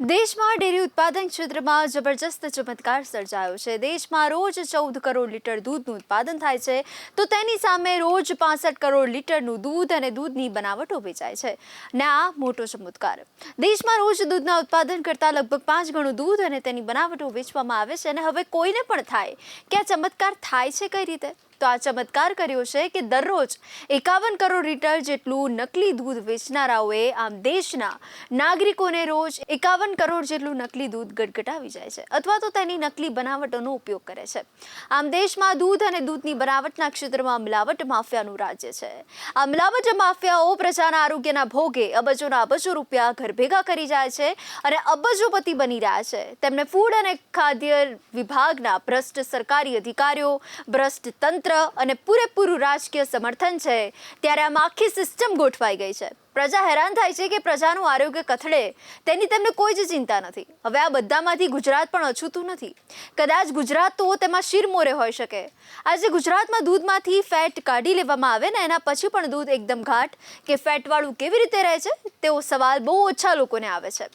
દેશમાં ડેરી ઉત્પાદન ક્ષેત્રમાં જબરજસ્ત ચમત્કાર સર્જાયો છે। દેશમાં રોજ 14 કરોડ લીટર દૂધનું ઉત્પાદન થાય છે, તો તેની સામે રોજ 65 કરોડ લીટરનું દૂધ અને દૂધની બનાવટો વેચાય છે ને આ મોટો ચમત્કાર। દેશમાં રોજ દૂધના ઉત્પાદન કરતાં લગભગ 5 ગણું દૂધ અને તેની બનાવટો વેચવામાં આવે છે અને હવે કોઈને પણ થાય કે આ ચમત્કાર થાય છે કઈ રીતે, તો આ ચમત્કાર કર્યો છે કે દરરોજ 51 કરોડ લીટર જેટલું નકલી દૂધ વેચનારાઓએ આમ દેશના નાગરિકોને રોજ 51 કરોડ જેટલું નકલી દૂધ ગટગટાવી જાય છે અથવા તો તેની નકલી બનાવટોનો ઉપયોગ કરે છે। આમ દેશમાં દૂધ અને દૂધની બનાવટના ક્ષેત્રમાં મિલાવટ માફિયાનું રાજ્ય છે। આ મિલાવટ માફિયાઓ પ્રજાના આરોગ્યના ભોગે અબજોના અબજો રૂપિયા ઘર ભેગા કરી જાય છે અને અબજોપતિ બની રહ્યા છે। તેમને ફૂડ અને ખાદ્ય વિભાગના ભ્રષ્ટ સરકારી અધિકારીઓ, ભ્રષ્ટ તંત્ર અને પૂરેપૂરું રાજકીય સમર્થન છે, ત્યારે આમાં આખી સિસ્ટમ ગોઠવાઈ ગઈ છે। પ્રજા હેરાન થાય છે કે પ્રજાનું આરોગ્ય કથળે તેની તેમને કોઈ જ ચિંતા નથી। હવે આ બધામાંથી ગુજરાત પણ અછૂતું નથી। કદાચ ગુજરાત તો તેમાં શિરમોરે હોઈ શકે। આજે ગુજરાતમાં દૂધમાંથી ફેટ કાઢી લેવામાં આવે ને એના પછી પણ દૂધ એકદમ ઘાટ કે ફેટવાળું કેવી રીતે રહે છે તેવો સવાલ બહુ ઓછા લોકોને આવે છે।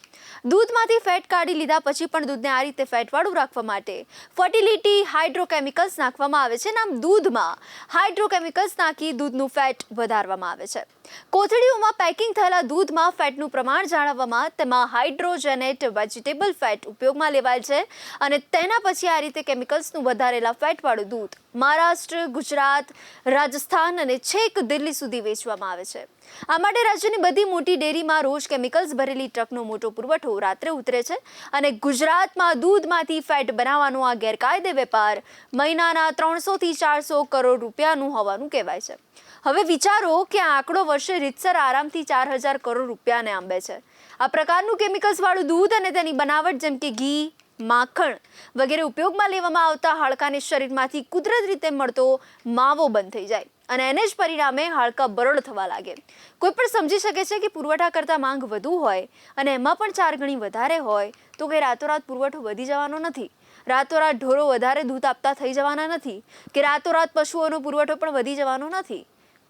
દૂધમાંથી ફેટ કાઢી લીધા પછી પણ દૂધને આ રીતે ફેટવાળું રાખવા માટે ફર્ટિલિટી હાઇડ્રોકેમિકલ્સ નાખવામાં આવે છે। આમ દૂધમાં હાઇડ્રોકેમિકલ્સ નાખી દૂધનું ફેટ વધારવામાં આવે છે। કોથળીઓમાં પેકિંગ થયેલા દૂધમાં ફેટનું પ્રમાણ જાળવવામાં તેમાં હાઇડ્રોજનેટ વેજીટેબલ ફેટ ઉપયોગમાં લેવાય છે અને તેના પછી આ રીતે કેમિકલ્સનું વધારેલા ફેટવાળું દૂધ મહારાષ્ટ્ર, ગુજરાત, રાજસ્થાન અને છેક દિલ્હી સુધી વેચવામાં આવે છે। આ માટે રાજ્યની બધી મોટી ડેરીમાં રોજ કેમિકલ્સ ભરેલી ટ્રકનો મોટો પુરવઠો રાત્રે ઉતરે છે અને ગુજરાતમાં દૂધમાંથી ફેટ બનાવવાનો આ ગેરકાયદે વેપાર મહિનાના 300 થી 400 કરોડ રૂપિયાનું હોવાનું કહેવાય છે। હવે વિચારો કે આ આંકડો વર્ષે રીતસર આરામથી 4000 કરોડ રૂપિયાને આંબે છે। આ પ્રકારનું કેમિકલ્સવાળું દૂધ અને તેની બનાવટ જેમ કે ઘી, માખણ વગેરે ઉપયોગમાં લેવામાં આવતા હાડકાને શરીરમાંથી કુદરત રીતે મળતો માવો બંધ થઈ જાય અને એને જ પરિણામે હાડકાં બરડ થવા લાગે। કોઈ પણ સમજી શકે છે કે પુરવઠા કરતાં માંગ વધુ હોય અને એમાં પણ 4 ગણી વધારે હોય તો કે રાતોરાત પુરવઠો વધી જવાનો નથી। રાતોરાત ઢોરો વધારે દૂધ આપતા થઈ જવાના નથી કે રાતોરાત પશુઓનો પુરવઠો પણ વધી જવાનો નથી।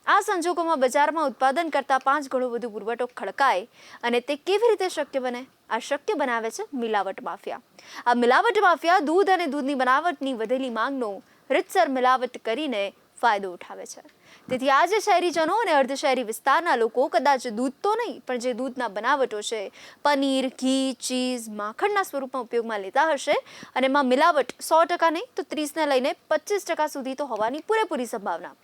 આ સંજોગોમાં બજારમાં ઉત્પાદન કરતાં 5 ગણો વધુ પુરવઠો ખડકાય અને તે કેવી રીતે શક્ય બને? આ શક્ય બનાવે છે મિલાવટ માફિયા। આ મિલાવટ માફિયા દૂધ અને દૂધની બનાવટની વધેલી માંગનો રીતસર મિલાવટ કરીને ફાયદો ઉઠાવે છે। તેથી આજે શહેરીજનો અને અર્ધ શહેરી વિસ્તારના લોકો કદાચ દૂધ તો નહીં પણ જે દૂધના બનાવટો છે, પનીર, ઘી, ચીઝ, માખણના સ્વરૂપમાં ઉપયોગમાં લેતા હશે અને એમાં મિલાવટ 100% નહીં તો 30 ને લઈને 25% સુધી તો હોવાની પૂરેપૂરી સંભાવના।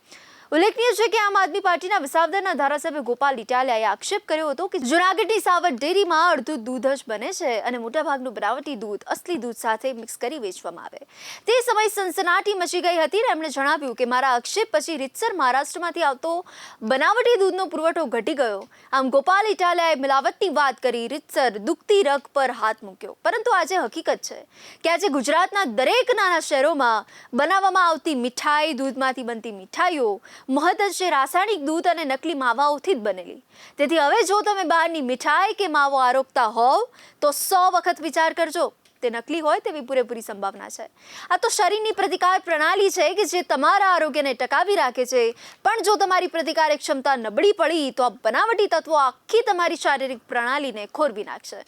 ઉલ્લેખનીય છે કે આમ આદમી પાર્ટીના વિસાવદરના ધારાસભ્ય ગોપાલ ઇટાલિયાએ આક્ષેપ કર્યો હતો કે જૂનાગઢની સાવર ડેરીમાં અડધું દૂધ જ બને છે અને મોટાભાગનું બનાવટી દૂધ અસલી દૂધ સાથે મિક્સ કરી વેચવામાં આવે। તે સમયે સનસનાટી મચી ગઈ હતી અને એમણે જણાવ્યું કે મારા આક્ષેપ પછી રીતસર મહારાષ્ટ્રમાંથી આવતો બનાવટી દૂધનો પુરવઠો ઘટી ગયો। આમ ગોપાલ ઇટાલિયાએ મિલાવટની વાત કરી રીતસર દુખતી રગ પર હાથ મૂક્યો। પરંતુ આજે હકીકત છે કે આજે ગુજરાતના દરેક નાના શહેરોમાં બનાવવામાં આવતી મીઠાઈ, દૂધમાંથી બનતી મીઠાઈઓ મહદઅંશે રાસાયણિક દૂધ અને નકલી માવાઓથી જ બનેલી। તેથી હવે જો તમે બહારની મીઠાઈ કે માવો આરોગતા હોવ તો 100 વખત વિચાર કરજો, તે નકલી હોય તેવી પૂરેપૂરી સંભાવના છે। આ તો શરીરની પ્રતિકાર પ્રણાલી છે કે જે તમારા આરોગ્યને ટકાવી રાખે છે, પણ જો તમારી પ્રતિકારક ક્ષમતા નબળી પડી તો આ બનાવટી તત્વો આખી તમારી શારીરિક પ્રણાલીને ખોરવી નાખશે।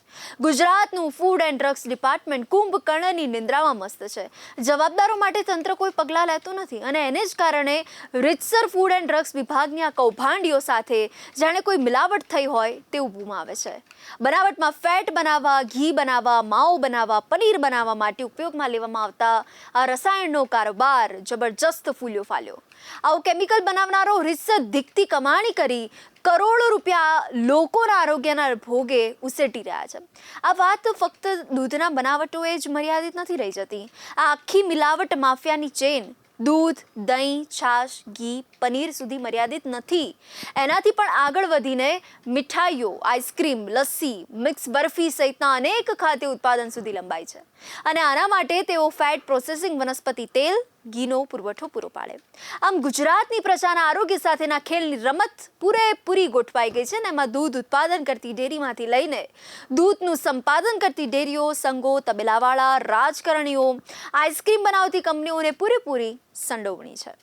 ગુજરાતનું ફૂડ એન્ડ ડ્રગ્સ ડિપાર્ટમેન્ટ કુંભકર્ણની નિંદ્રામાં મસ્ત છે। જવાબદારો માટે તંત્ર કોઈ પગલાં લેતું નથી અને એને જ કારણે રીતસર ફૂડ એન્ડ ડ્રગ્સ વિભાગની આ કૌભાંડીઓ સાથે જાણે કોઈ મિલાવટ થઈ હોય તેવું બૂમાવે છે। બનાવટમાં ફેટ બનાવવા, ઘી બનાવવા, માવો બનાવવા, પનીર બનાવવા માટે ઉપયોગમાં લેવામાં આવતા આ રસાયણનો કારોબાર જબરજસ્ત ફૂલ્યો ફાલ્યો। આવું કેમિકલ બનાવનારો રીતસર ધીકતી કમાણી કરી કરોડો રૂપિયા લોકોના આરોગ્યના ભોગે ઉસેટી રહ્યા છે। આ વાત ફક્ત દૂધના બનાવટોએ જ મર્યાદિત નથી રહી જતી। આ આખી મિલાવટ માફિયાની ચેન દૂધ, દહીં, છાશ, ઘી, પનીર સુધી મર્યાદિત નથી। એનાથી પણ આગળ વધીને મીઠાઈઓ, આઈસ્ક્રીમ, લસ્સી, મિક્સ બરફી સહિતના અનેક ખાદ્ય ઉત્પાદન સુધી લંબાય છે અને આના માટે તેઓ ફેટ પ્રોસેસિંગ વનસ્પતિ તેલ, ઘીનો પુરવઠો પૂરો પાડે। આમ ગુજરાતની પ્રજાના આરોગ્ય સાથેના ખેલની રમત પૂરેપૂરી ગોઠવાઈ ગઈ છે ને એમાં દૂધ ઉત્પાદન કરતી ડેરીમાંથી લઈને દૂધનું સંપાદન કરતી ડેરીઓ, સંઘો, તબેલાવાળા, રાજકારણીઓ, આઈસ્ક્રીમ બનાવતી કંપનીઓને પૂરેપૂરી સંડોવણી છે।